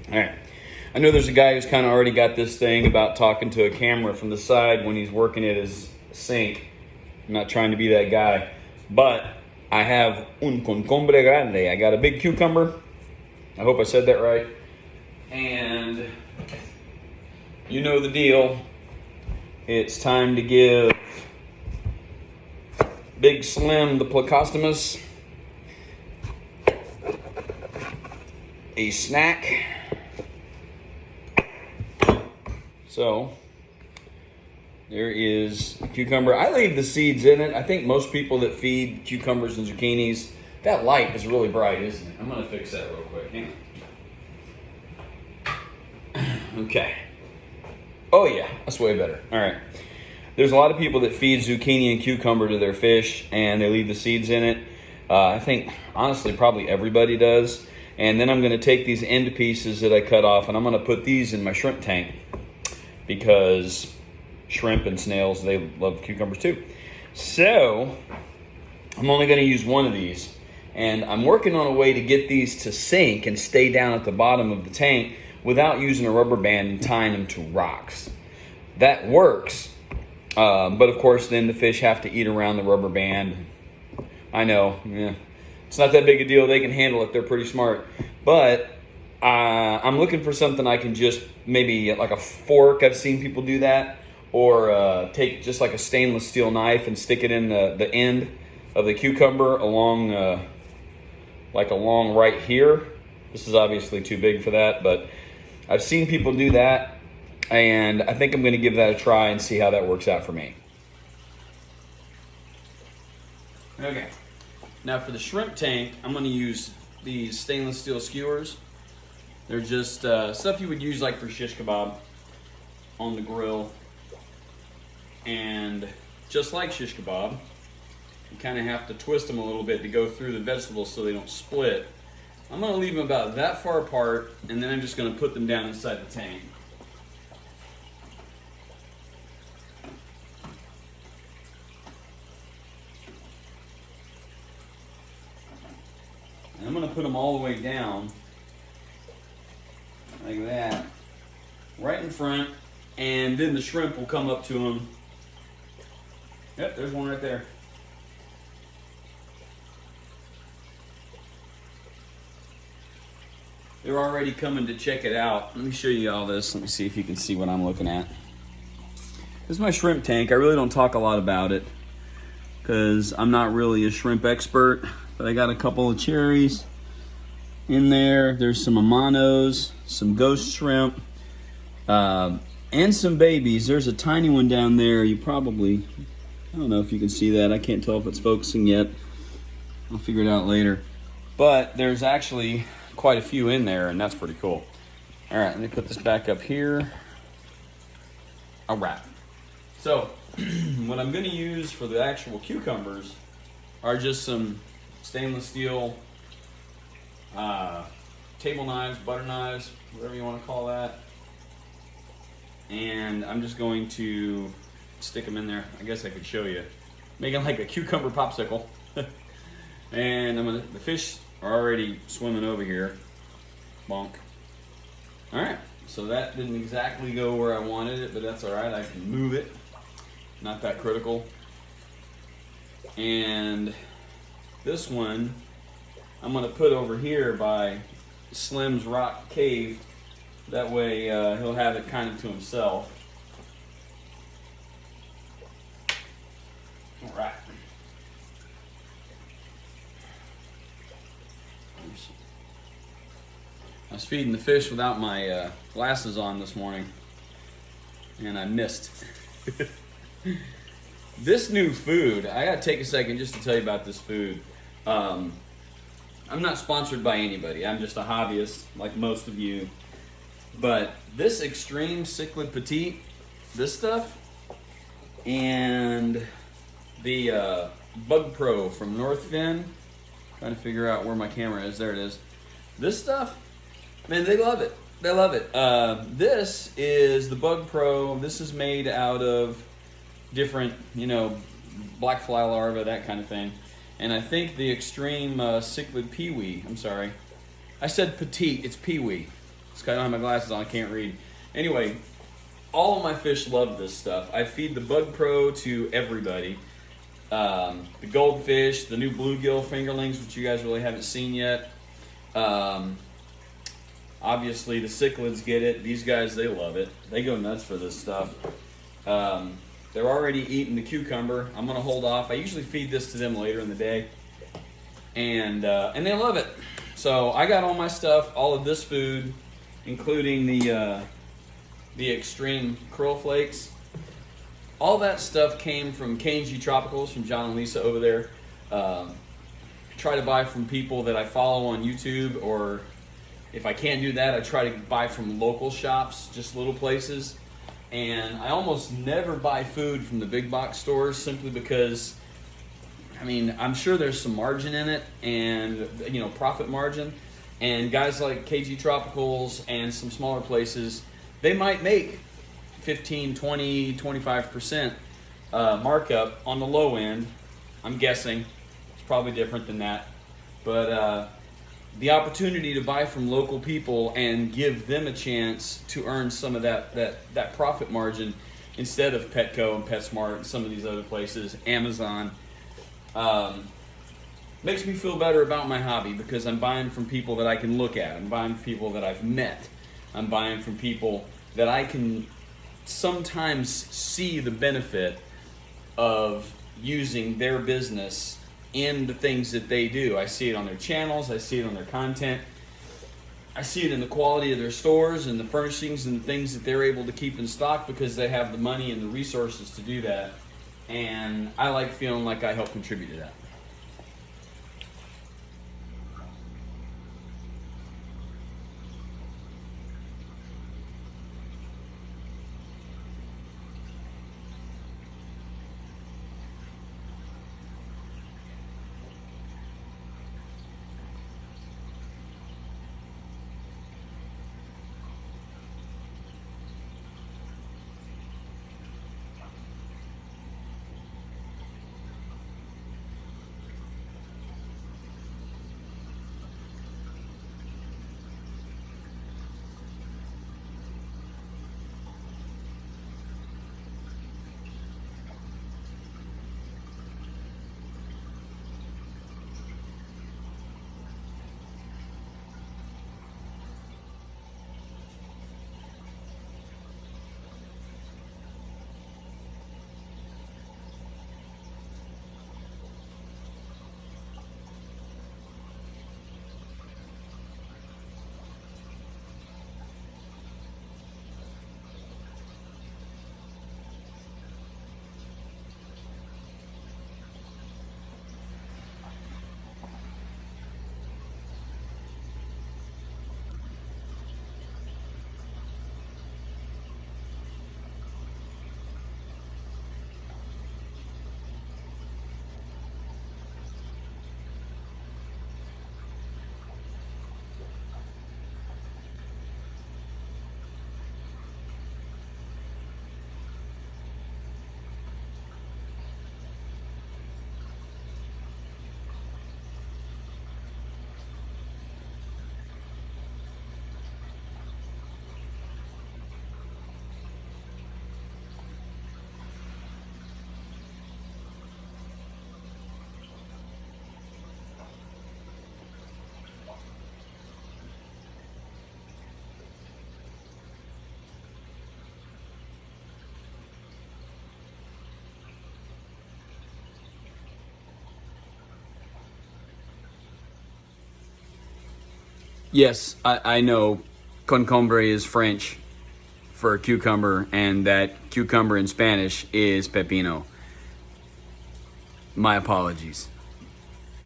All right. I know there's a guy who's kind of already got this thing about talking to a camera from the side when he's working at his sink. I'm not trying to be that guy, but I have un concombre grande. I got a big cucumber. I hope I said that right. And you know the deal. It's time to give Big Slim the Pleco a snack. So there is a cucumber. I leave the seeds in it. I think most people that feed cucumbers and zucchinis, that light is really bright, isn't it? I'm gonna fix that real quick. Hang on. Okay. Oh yeah, that's way better. All right. There's a lot of people that feed zucchini and cucumber to their fish and they leave the seeds in it. I think, honestly, probably everybody does. And then I'm gonna take these end pieces that I cut off and I'm gonna put these in my shrimp tank because shrimp and snails, they love cucumbers too. So I'm only gonna use one of these. And I'm working on a way to get these to sink and stay down at the bottom of the tank without using a rubber band and tying them to rocks. That works, but of course then the fish have to eat around the rubber band. I know, yeah, it's not that big a deal. They can handle it, they're pretty smart. But I'm looking for something I can just, maybe like a fork, I've seen people do that, or take just like a stainless steel knife and stick it in the end of the cucumber along, like along right here. This is obviously too big for that, but I've seen people do that, and I think I'm going to give that a try and see how that works out for me. Okay, now for the shrimp tank, I'm going to use these stainless steel skewers. They're just stuff you would use like for shish kebab on the grill. And just like shish kebab, you kind of have to twist them a little bit to go through the vegetables so they don't split. I'm going to leave them about that far apart, and then I'm just going to put them down inside the tank. And I'm going to put them all the way down, like that, right in front, and then the shrimp will come up to them. Yep, there's one right there. They're already coming to check it out. Let me show you all this. Let me see if you can see what I'm looking at. This is my shrimp tank. I really don't talk a lot about it because I'm not really a shrimp expert, but I got a couple of cherries in there. There's some amanos, some ghost shrimp, and some babies. There's a tiny one down there. You probably, I don't know if you can see that. I can't tell if it's focusing yet. I'll figure it out later. But there's actually quite a few in there, and that's pretty cool. All right, let me put this back up here. All right. So what I'm going to use for the actual cucumbers are just some stainless steel table knives, butter knives, whatever you want to call that. And I'm just going to stick them in there. I guess I could show you. Making like a cucumber popsicle. And the fish are already swimming over here. Bonk. All right, so that didn't exactly go where I wanted it, but that's all right. I can move it. Not that critical. And this one I'm gonna put over here by Slim's Rock Cave. That way he'll have it kind of to himself. All right. I was feeding the fish without my glasses on this morning, and I missed. This new food, I gotta take a second just to tell you about this food. I'm not sponsored by anybody. I'm just a hobbyist, like most of you. But this Extreme Cichlid Petite, this stuff, and the Bug Pro from Northfin. Trying to figure out where my camera is. There it is. This stuff, man, they love it. They love it. This is the Bug Pro. This is made out of different, black fly larvae, that kind of thing. And I think the Extreme Cichlid Peewee, I'm sorry. I said petite, it's peewee. It's because I don't have my glasses on, I can't read. Anyway, all of my fish love this stuff. I feed the Bug Pro to everybody. The goldfish, the new bluegill fingerlings, which you guys really haven't seen yet. Obviously, the cichlids get it. These guys, they love it. They go nuts for this stuff. They're already eating the cucumber. I'm going to hold off. I usually feed this to them later in the day. And they love it. So I got all my stuff, all of this food, including the extreme krill flakes. All that stuff came from K&G Tropicals, from John and Lisa over there. Try to buy from people that I follow on YouTube, or if I can't do that, I try to buy from local shops, just little places. And I almost never buy food from the big box stores, simply because, I mean, I'm sure there's some margin in it, and, you know, profit margin. And guys like KG Tropicals and some smaller places, they might make 15, 20, 25% markup on the low end. I'm guessing it's probably different than that. But the opportunity to buy from local people and give them a chance to earn some of that profit margin instead of Petco and PetSmart and some of these other places, Amazon, makes me feel better about my hobby, because I'm buying from people that I can look at. I'm buying from people that I've met. I'm buying from people that I can sometimes see the benefit of using their business in the things that they do. I see it on their channels, I see it on their content, I see it in the quality of their stores and the furnishings and the things that they're able to keep in stock, because they have the money and the resources to do that. And I like feeling like I help contribute to that. Yes, I know concombre is French for cucumber, and that cucumber in Spanish is pepino. My apologies.